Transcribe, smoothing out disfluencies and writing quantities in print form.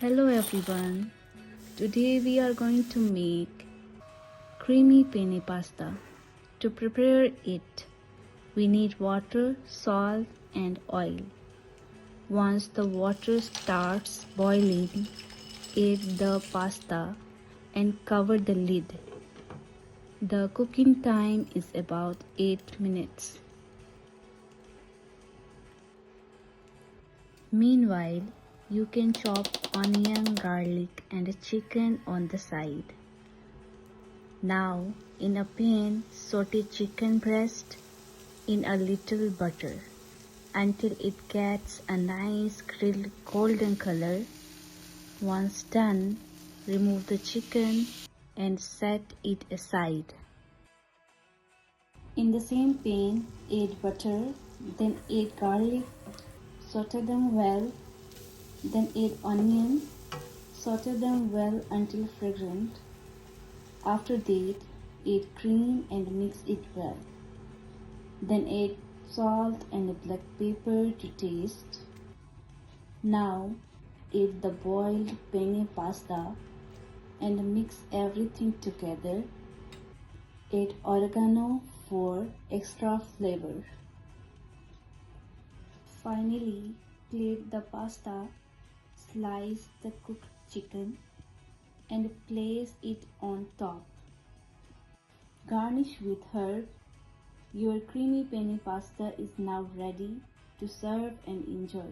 Hello everyone. Today we are going to make creamy penne pasta. To prepare it, we need water, salt and oil. Once the water starts boiling, add the pasta and cover the lid. The cooking time is about 8 minutes. Meanwhile, you can chop onion, garlic and chicken on the side. Now, in a pan, saute chicken breast in a little butter until it gets a nice grilled golden color. Once done, remove the chicken and set it aside. In the same pan, add butter, then add garlic, saute them well, then add onion, saute them well until fragrant. After that, add cream and mix it well. Then add salt and black pepper to taste. Now add the boiled penne pasta and mix everything together. Add oregano for extra flavor. Finally, plate the pasta, slice the cooked chicken and place it on top. Garnish with herb. Your creamy penne pasta is now ready to serve and enjoy.